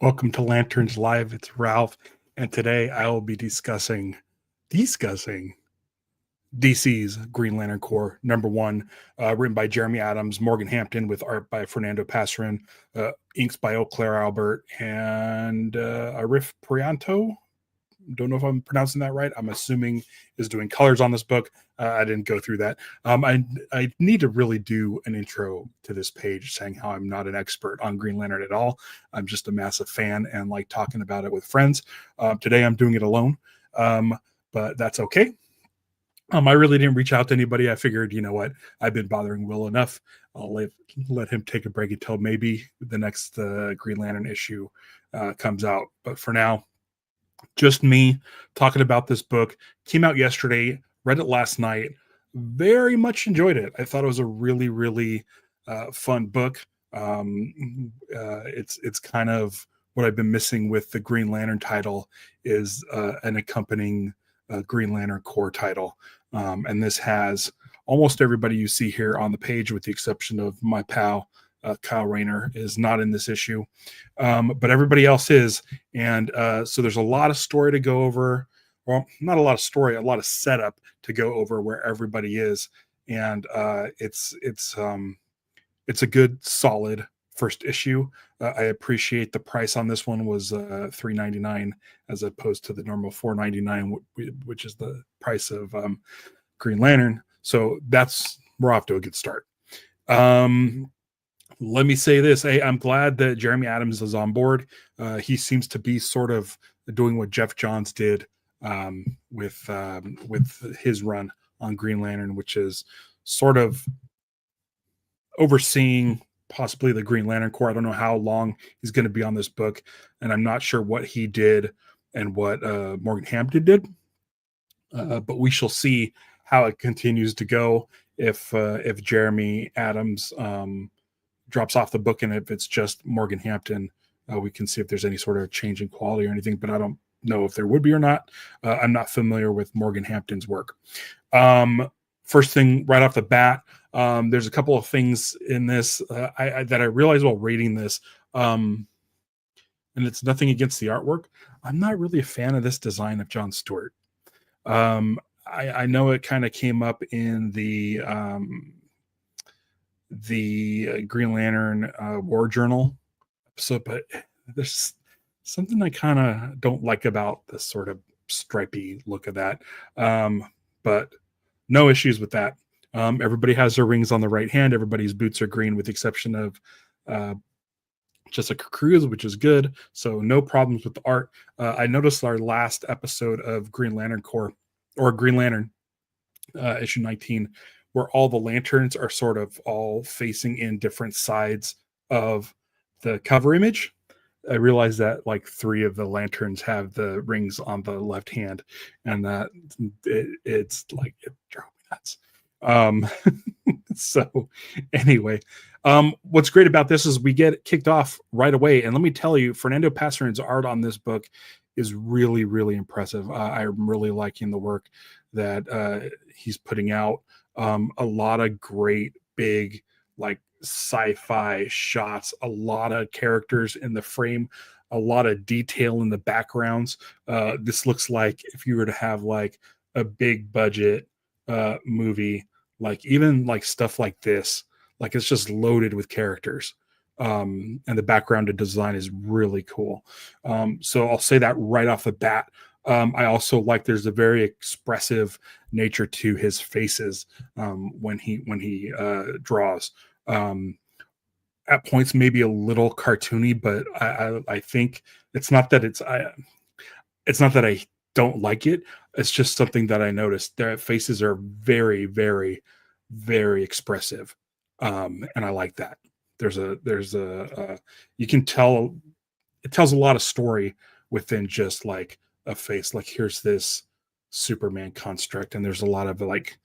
Welcome to Lanterns Live. It's Ralph, and today I will be discussing DC's Green Lantern Corps #1, written by Jeremy Adams, Morgan Hampton, with art by Fernando Pasarin, inks by Eau Claire Albert, and Arif Prianto. Don't know if I'm pronouncing that right. I'm assuming is doing colors on this book. I didn't go through that. I need to really do an intro to this page saying how I'm not an expert on Green Lantern at all. I'm just a massive fan and like talking about it with friends. Today I'm doing it alone, but that's okay. I really didn't reach out to anybody. I figured, you know what, I've been bothering Will enough. I'll let him take a break until maybe the next Green Lantern issue comes out. But for now, just me talking about this book. Came out yesterday, read it last night, very much enjoyed it. I thought it was a really fun book. It's kind of what I've been missing with the Green Lantern title is an accompanying Green Lantern Corps title, and this has almost everybody you see here on the page, with the exception of my pal Kyle Rayner is not in this issue, but everybody else is. And so there's a lot of story to go over. Well, not a lot of story, a lot of setup to go over where everybody is. And it's a good, solid first issue. I appreciate the price on this one was $3.99 as opposed to the normal $4.99, which is the price of Green Lantern. So we're off to a good start. Let me say this. I'm glad that Jeremy Adams is on board. He seems to be sort of doing what Jeff Johns did with his run on Green Lantern, which is sort of overseeing possibly the Green Lantern Corps. I don't know how long he's going to be on this book, and I'm not sure what he did and what Morgan Hampton did. But we shall see how it continues to go if Jeremy Adams drops off the book, and if it's just Morgan Hampton, we can see if there's any sort of change in quality or anything, but I don't know if there would be or not. I'm not familiar with Morgan Hampton's work. First thing right off the bat, there's a couple of things in this that I realized while reading this, and it's nothing against the artwork. I'm not really a fan of this design of John Stewart. I know it kind of came up in the Green Lantern War Journal episode, but there's something I kind of don't like about this sort of stripy look of that. But no issues with that. Everybody has their rings on the right hand. Everybody's boots are green, with the exception of Jessica Cruz, which is good. So no problems with the art. I noticed our last episode of Green Lantern Corps, or Green Lantern issue 19, where all the lanterns are sort of all facing in different sides of the cover image. I realized that like 3 of the lanterns have the rings on the left hand, and that it's like, it drove me nuts. So anyway, what's great about this is we get kicked off right away. And let me tell you, Fernando Pasarin's art on this book is really impressive. I'm really liking the work that he's putting out. A lot of great big like sci-fi shots, a lot of characters in the frame, a lot of detail in the backgrounds. This looks like if you were to have like a big budget movie, like even like stuff like this, like it's just loaded with characters. And the background and design is really cool. So I'll say that right off the bat. I also like there's a very expressive nature to his faces when he draws. At points maybe a little cartoony, but I think it's not that it's not that I don't like it. It's just something that I noticed. Their faces are very expressive, and I like that. There's a you can tell it tells a lot of story within just like a face. Like here's this Superman construct, and there's a lot of like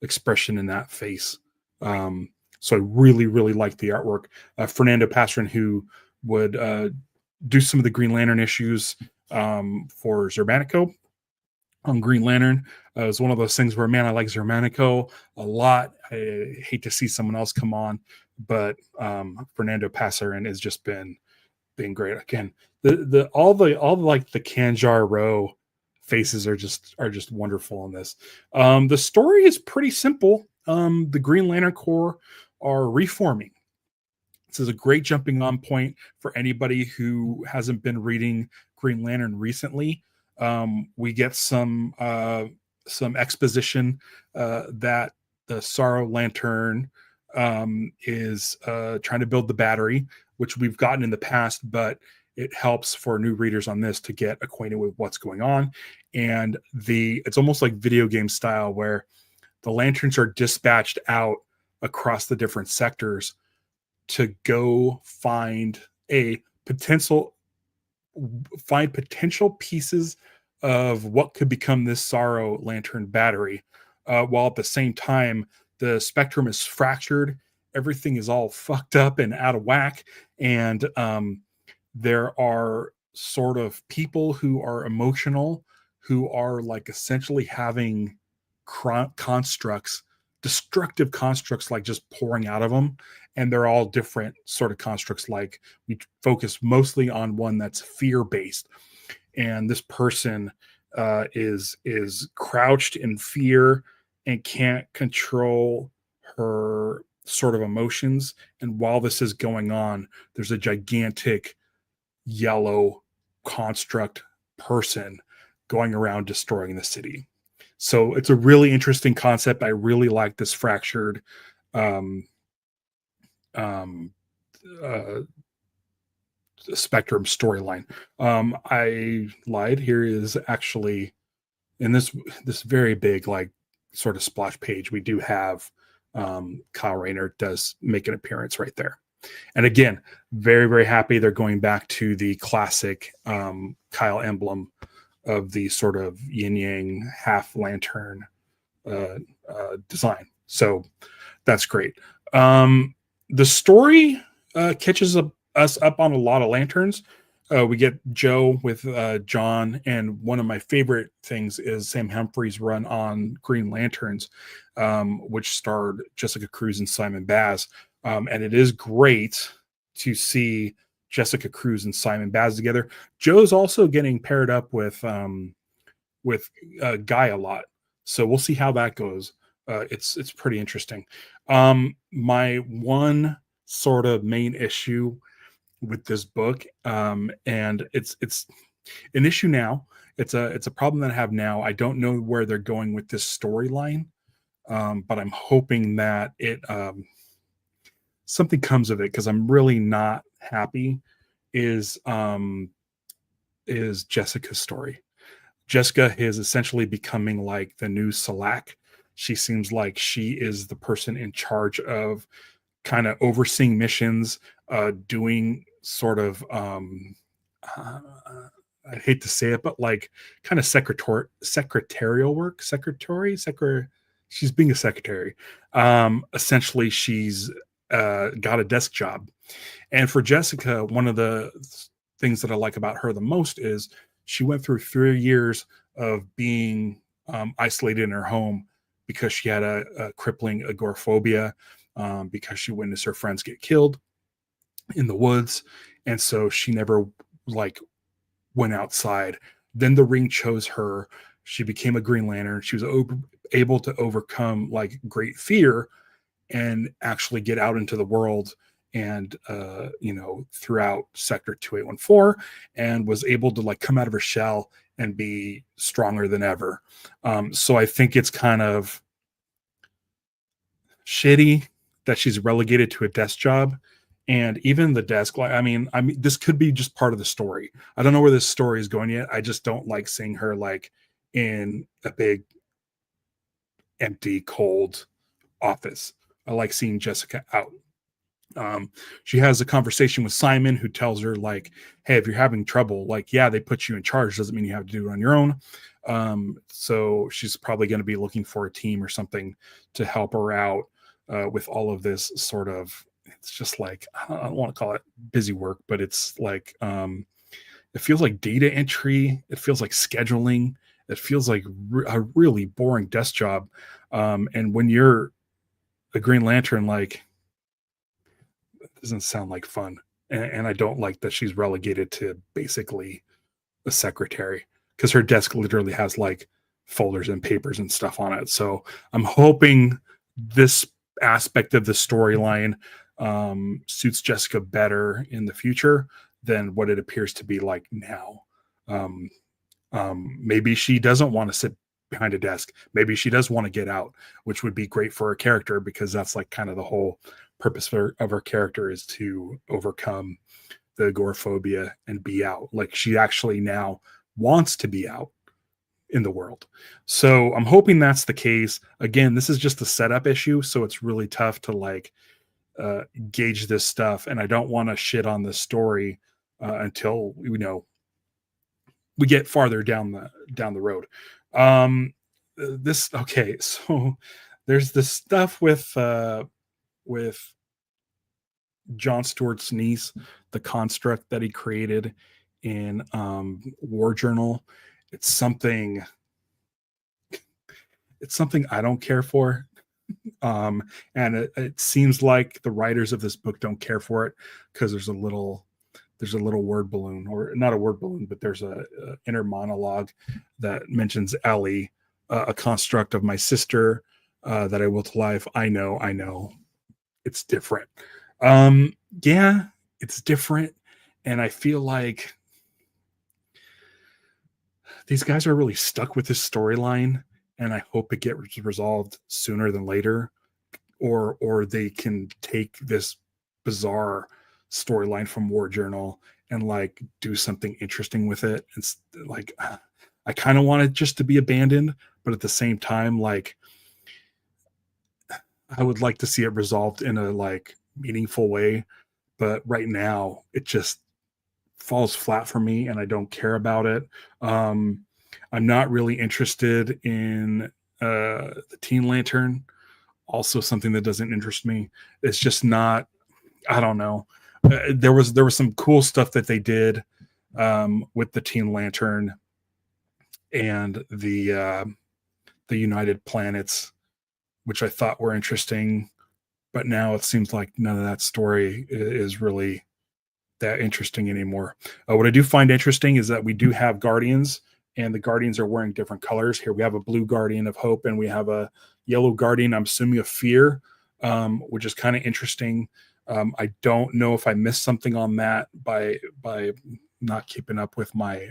expression in that face. So I really like the artwork. Fernando Pasarin, who would do some of the Green Lantern issues for Zermanico on Green Lantern. It was one of those things where, man, I like Zermanico a lot. I hate to see someone else come on, but Fernando Pasarin has just been being great again. All the like the Kanjar row faces are just wonderful in this. The story is pretty simple. The Green Lantern Corps are reforming. This is a great jumping on point for anybody who hasn't been reading Green Lantern recently. We get some exposition that the Sorrow Lantern is trying to build the battery, which we've gotten in the past, but it helps for new readers on this to get acquainted with what's going on. And it's almost like video game style where the lanterns are dispatched out across the different sectors to go a potential find potential pieces of what could become this Sorrow Lantern battery, while at the same time the spectrum is fractured, everything is all fucked up and out of whack, and there are sort of people who are emotional, who are like essentially having constructs, destructive constructs, like just pouring out of them, and they're all different sort of constructs. Like we focus mostly on one that's fear based, and this person is crouched in fear and can't control her sort of emotions. And while this is going on, there's a gigantic yellow construct person going around destroying the city. So it's a really interesting concept. I really like this fractured spectrum storyline. I lied. Here is actually in this very big like sort of splash page. We do have Kyle Rayner does make an appearance right there. And again, very, very happy they're going back to the classic Kyle emblem of the sort of yin yang half lantern design. So that's great. The story catches us up on a lot of lanterns. We get Joe with John, and one of my favorite things is Sam Humphrey's run on Green Lanterns, which starred Jessica Cruz and Simon Baz. And it is great to see Jessica Cruz and Simon Baz together. Joe's also getting paired up with Guy a lot, so we'll see how that goes. It's pretty interesting. My one sort of main issue with this book, and it's an issue now. It's a problem that I have now. I don't know where they're going with this storyline, but I'm hoping that it something comes of it, because I'm really not happy. Is Jessica's story. Jessica is essentially becoming like the new Salak. She seems like she is the person in charge of kind of overseeing missions, doing sort of I hate to say it, but like kind of secretarial work. She's being a secretary. Essentially, she's got a desk job. And for Jessica, one of the things that I like about her the most is she went through 3 years of being isolated in her home because she had a crippling agoraphobia, because she witnessed her friends get killed in the woods. And so she never like went outside. Then the ring chose her. She became a Green Lantern. She was able to overcome like great fear and actually get out into the world and throughout Sector 2814, and was able to like come out of her shell and be stronger than ever. So I think it's kind of shitty that she's relegated to a desk job. And even the desk, like, I mean, this could be just part of the story. I don't know where this story is going yet. I just don't like seeing her like in a big, empty, cold office. I like seeing Jessica out. She has a conversation with Simon, who tells her like, hey, if you're having trouble, like, yeah, they put you in charge, doesn't mean you have to do it on your own. So she's probably going to be looking for a team or something to help her out with all of this sort of, it's just like, I don't want to call it busy work, but it's like, it feels like data entry. It feels like scheduling. It feels like a really boring desk job. And when you're a Green Lantern, like, it doesn't sound like fun. and I don't like that she's relegated to basically a secretary, because her desk literally has like folders and papers and stuff on it. So I'm hoping this aspect of the storyline suits Jessica better in the future than what it appears to be like now. Um, Maybe she doesn't want to sit behind a desk. Maybe she does want to get out, which would be great for her character, because that's like kind of the whole purpose of her character, is to overcome the agoraphobia and be out. Like, she actually now wants to be out in the world. So I'm hoping that's the case. Again, this is just a setup issue, so it's really tough to like gauge this stuff, and I don't want to shit on this story until we get farther down the road. This okay, so there's this stuff with John Stewart's niece, the construct that he created in War Journal. It's something it's something I don't care for. And it seems like the writers of this book don't care for it, because there's a little word balloon, or not a word balloon, but there's a inner monologue that mentions Ellie, a construct of my sister that I will to life. I know, it's different. Yeah, it's different, and I feel like these guys are really stuck with this storyline, and I hope it gets resolved sooner than later, or they can take this bizarre storyline from War Journal and like do something interesting with it. It's like I kind of want it just to be abandoned, but at the same time, like I would like to see it resolved in a like meaningful way. But right now, it just falls flat for me, and I don't care about it. Um, I'm not really interested in the Teen Lantern. Also, something that doesn't interest me. It's just not. I don't know. There was some cool stuff that they did with the Teen Lantern and the United Planets, which I thought were interesting. But now it seems like none of that story is really that interesting anymore. What I do find interesting is that we do have Guardians, and the Guardians are wearing different colors. Here we have a blue Guardian of Hope, and we have a yellow Guardian, I'm assuming, of Fear, which is kind of interesting. I don't know if I missed something on that by not keeping up with my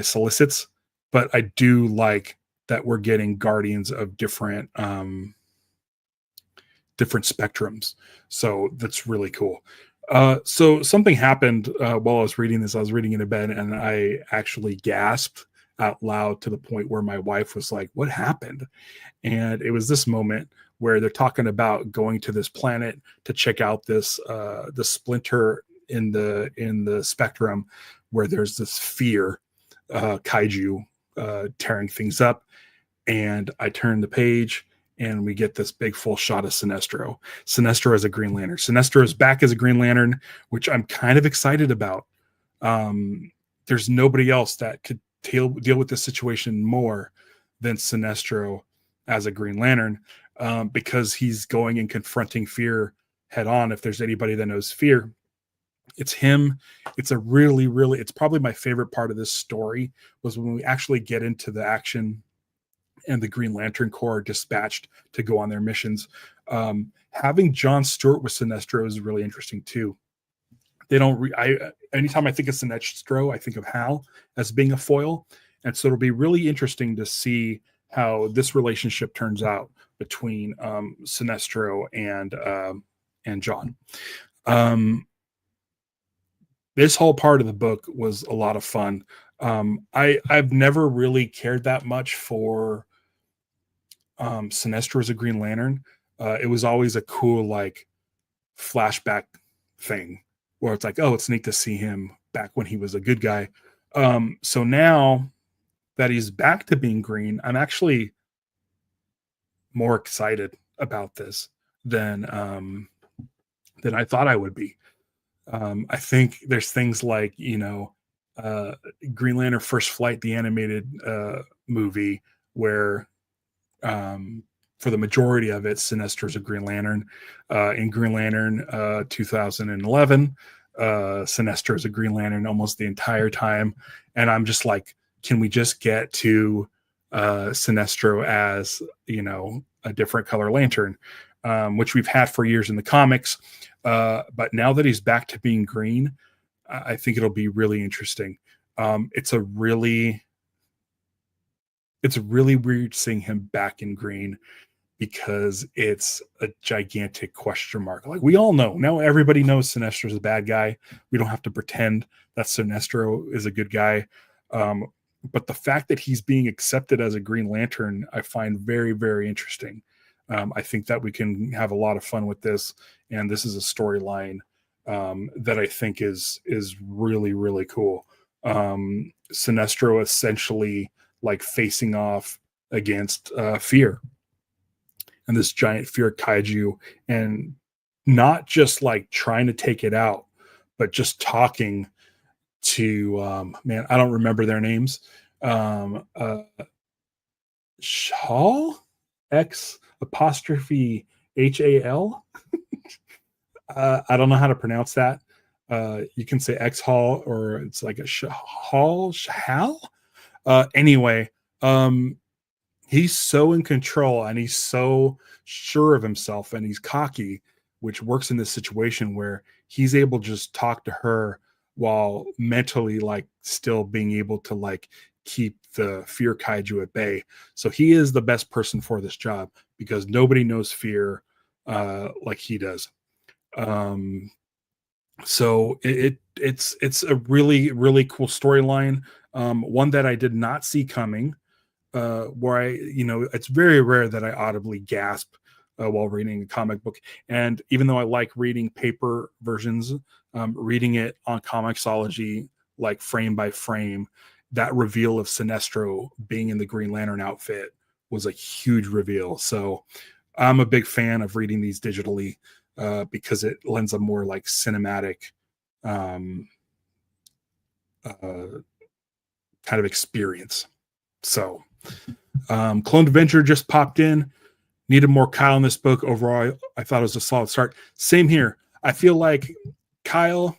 solicits, but I do like that we're getting Guardians of different spectrums. So that's really cool. So something happened while I was reading this. I was reading in bed, and I actually gasped out loud to the point where my wife was like, "What happened?" And it was this moment where they're talking about going to this planet to check out the splinter in the spectrum, where there's this fear kaiju tearing things up. And I turn the page, and we get this big full shot of Sinestro. Sinestro as a Green Lantern. Sinestro is back as a Green Lantern, which I'm kind of excited about. There's nobody else that could deal with this situation more than Sinestro as a Green Lantern, because he's going and confronting fear head on. If there's anybody that knows fear, it's him. It's a really, really, it's probably my favorite part of this story, was when we actually get into the action and the Green Lantern Corps are dispatched to go on their missions. Having John Stewart with Sinestro is really interesting too. They don't. Anytime I think of Sinestro, I think of Hal as being a foil, and so it'll be really interesting to see how this relationship turns out between Sinestro and John. This whole part of the book was a lot of fun. I've never really cared that much for Sinestro as a Green Lantern. It was always a cool like flashback thing where it's like, oh, it's neat to see him back when he was a good guy. So now that he's back to being green, I'm actually more excited about this than I thought I would be. I think there's things like, Green Lantern First Flight, the animated movie, where for the majority of it, Sinestro's a Green Lantern. In Green Lantern 2011, Sinestro is a Green Lantern almost the entire time. And I'm just like, can we just get to Sinestro as, a different color lantern, which we've had for years in the comics. But now that he's back to being green, I think it'll be really interesting. It's really weird seeing him back in green because it's a gigantic question mark. Like we all know now, everybody knows Sinestro is a bad guy. We don't have to pretend that Sinestro is a good guy. But the fact that he's being accepted as a Green Lantern, I find very, very interesting. I think that we can have a lot of fun with this, and this is a storyline that I think is really, really cool. Sinestro essentially like facing off against Fear and this giant Fear kaiju, and not just like trying to take it out, but just talking to man, I don't remember their names. Hall, X apostrophe Hal. I don't know how to pronounce that. You can say X Hall, or it's like a Hall. Anyway, he's so in control and he's so sure of himself and he's cocky, which works in this situation where he's able to just talk to her while mentally like still being able to like keep the Fear kaiju at bay. So he is the best person for this job because nobody knows Fear like he does. So it's a really, really cool storyline. One that I did not see coming, where it's very rare that I audibly gasp while reading a comic book. And even though I like reading paper versions, reading it on Comixology, like frame by frame, that reveal of Sinestro being in the Green Lantern outfit was a huge reveal. So I'm a big fan of reading these digitally because it lends a more like cinematic kind of experience. So Clone Adventure just popped in. Needed more Kyle in this book. Overall, I thought it was a solid start. Same here. I feel like Kyle's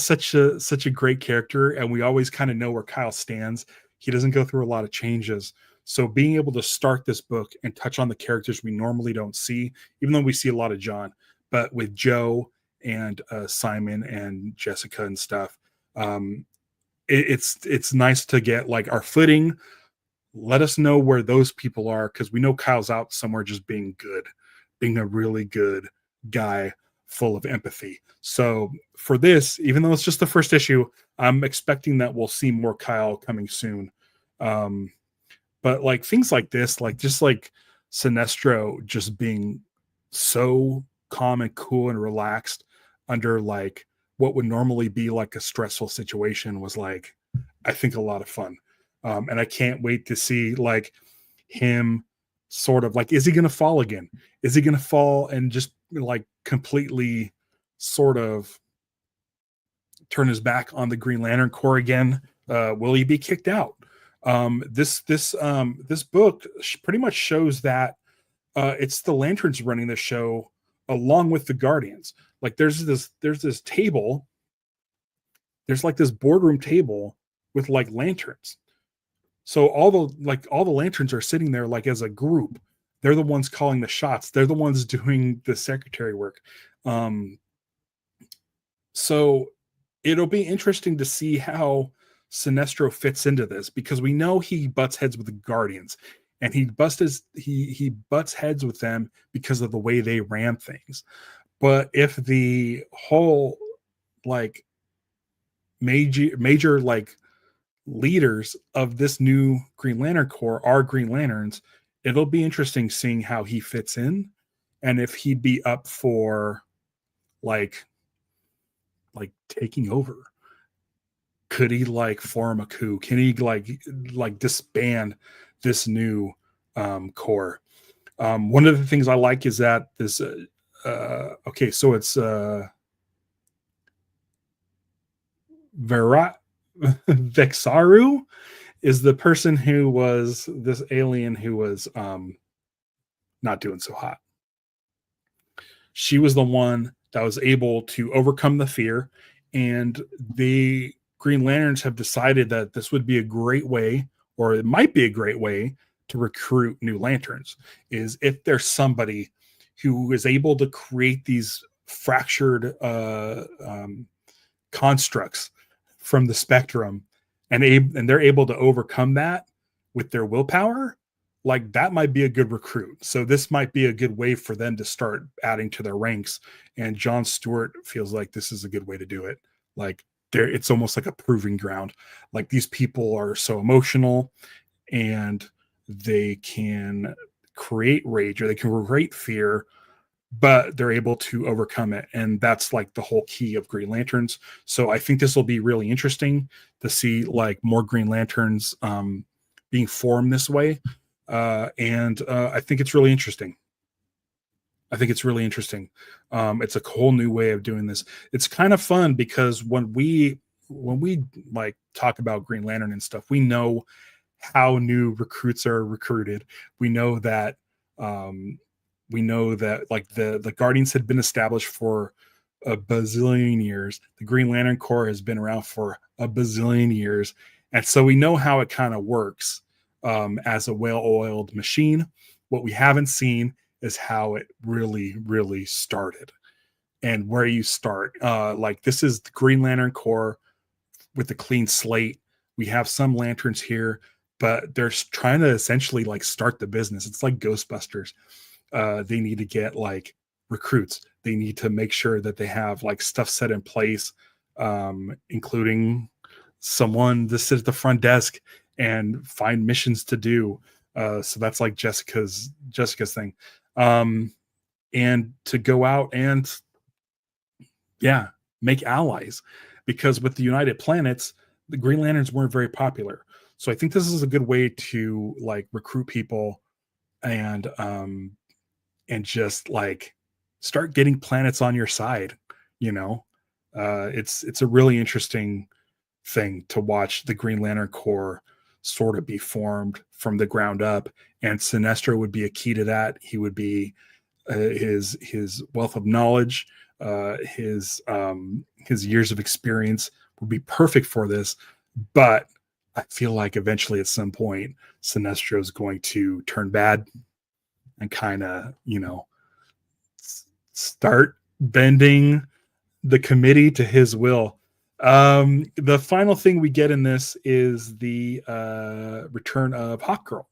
such a great character, and we always kind of know where Kyle stands. He doesn't go through a lot of changes. So being able to start this book and touch on the characters we normally don't see, even though we see a lot of John, but with Joe and Simon and Jessica and stuff, it's nice to get like our footing. Let us know where those people are, because we know Kyle's out somewhere just being good, being a really good guy full of empathy. So for this, even though it's just the first issue, I'm expecting that we'll see more Kyle coming soon. But like things like this, like just like Sinestro just being so calm and cool and relaxed under like what would normally be like a stressful situation was like, I think, a lot of fun. And I can't wait to see like him sort of like, is he going to fall again? Is he going to fall and just like completely sort of turn his back on the Green Lantern Corps again? Will he be kicked out? This book pretty much shows that it's the Lanterns running the show along with the Guardians. Like there's this table, there's like this boardroom table with like lanterns. So all the lanterns are sitting there like as a group. They're the ones calling the shots. They're the ones doing the secretary work. So it'll be interesting to see how Sinestro fits into this, because we know he butts heads with the Guardians, and he butts heads with them because of the way they ran things. But if the whole like major like leaders of this new Green Lantern Corps are Green Lanterns, it'll be interesting seeing how he fits in, and if he'd be up for like taking over. Could he like form a coup? Can he like disband this new Corps? One of the things I like is that this okay, so it's Vexaru is the person who was this alien who was not doing so hot. She was the one that was able to overcome the fear, and the Green Lanterns have decided that this would be a great way, or it might be a great way, to recruit new lanterns, is if there's somebody who is able to create these fractured constructs from the spectrum, and they're able to overcome that with their willpower, like that might be a good recruit. So this might be a good way for them to start adding to their ranks. And John Stewart feels like this is a good way to do it. Like it's almost like a proving ground. Like these people are so emotional, and they can create rage, or they can create fear, but they're able to overcome it. And that's like the whole key of Green Lanterns. So I think this will be really interesting to see like more Green Lanterns being formed this way. And I think it's really interesting. It's a whole new way of doing this. It's kind of fun because when we like talk about Green Lantern and stuff, we know how new recruits are recruited. We know that like the Guardians had been established for a bazillion years. The Green Lantern Corps has been around for a bazillion years. And so we know how it kind of works as a well-oiled machine. What we haven't seen is how it really, really started and where you start. Like this is the Green Lantern Corps with a clean slate. We have some lanterns here, but they're trying to essentially like start the business. It's like Ghostbusters. They need to get like recruits. They need to make sure that they have like stuff set in place, including someone to sit at the front desk and find missions to do. So that's like Jessica's thing. And to go out and make allies, because with the United Planets, the Green Lanterns weren't very popular. So I think this is a good way to like recruit people and just like start getting planets on your side. It's a really interesting thing to watch the Green Lantern Corps sort of be formed from the ground up, and Sinestro would be a key to that. He would be his wealth of knowledge, his years of experience would be perfect for this. But I feel like eventually at some point Sinestro is going to turn bad and kind of start bending the committee to his will. The final thing we get in this is the return of Hawkgirl.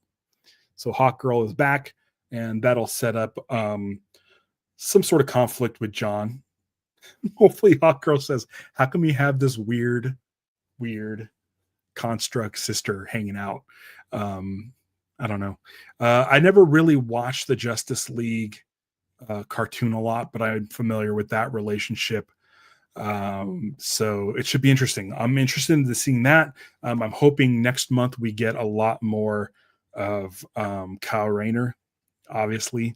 So Hawkgirl is back, and that'll set up some sort of conflict with John. Hopefully Hawkgirl says, how come you have this weird construct sister hanging out? I don't know. I never really watched the Justice League cartoon a lot, but I'm familiar with that relationship. So it should be interesting. I'm interested in seeing that. I'm hoping next month we get a lot more of Kyle Rayner. Obviously,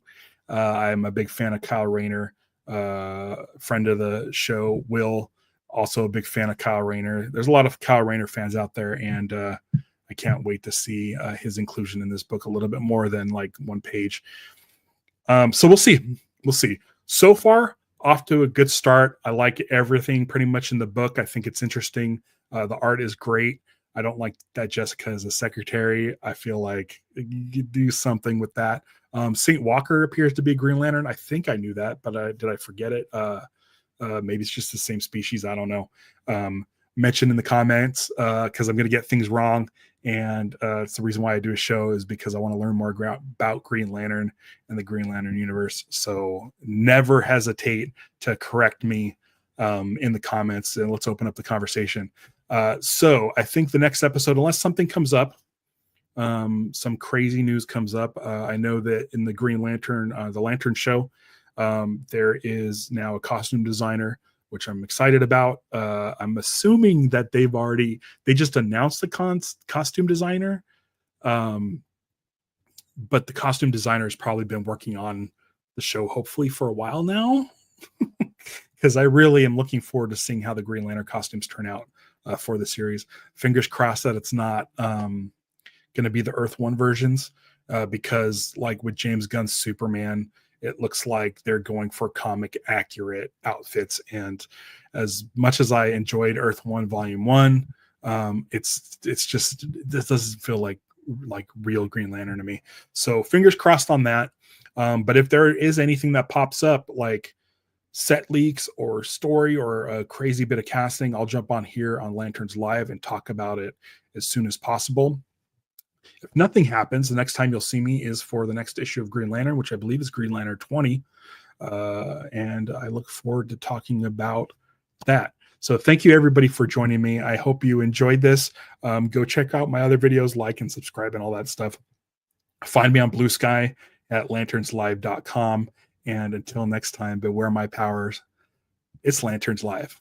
I'm a big fan of Kyle Rayner. Friend of the show, Will, also a big fan of Kyle Rayner. There's a lot of Kyle Rayner fans out there, and I can't wait to see his inclusion in this book a little bit more than like one page. So we'll see. So far, off to a good start. I like everything pretty much in the book. I think it's interesting. The art is great. I don't like that Jessica is a secretary. I feel like you could do something with that. St. Walker appears to be a Green Lantern. I think I knew that, but did I forget it? Maybe it's just the same species. I don't know. Mention in the comments because I'm going to get things wrong. And it's the reason why I do a show, is because I want to learn more about Green Lantern and the Green Lantern universe. So never hesitate to correct me in the comments, and let's open up the conversation. So I think the next episode, unless something comes up, some crazy news comes up. I know that in the Green Lantern, the Lantern show, there is now a costume designer, which I'm excited about. I'm assuming that they just announced the costume designer. But the costume designer has probably been working on the show, hopefully for a while now, because I really am looking forward to seeing how the Green Lantern costumes turn out for the series. Fingers crossed that it's not going to be the Earth 1 versions, because like with James Gunn's Superman, it looks like they're going for comic accurate outfits. And as much as I enjoyed Earth One Volume One, it's just, this doesn't feel like real Green Lantern to me. So fingers crossed on that. But if there is anything that pops up, like set leaks or story or a crazy bit of casting, I'll jump on here on Lanterns Live and talk about it as soon as possible. If nothing happens, the next time you'll see me is for the next issue of Green Lantern, which I believe is Green Lantern 20. And I look forward to talking about that. So thank you everybody for joining me. I hope you enjoyed this. Go check out my other videos, like and subscribe and all that stuff. Find me on Blue Sky at lanternslive.com. And until next time, beware my powers. It's Lanterns Live.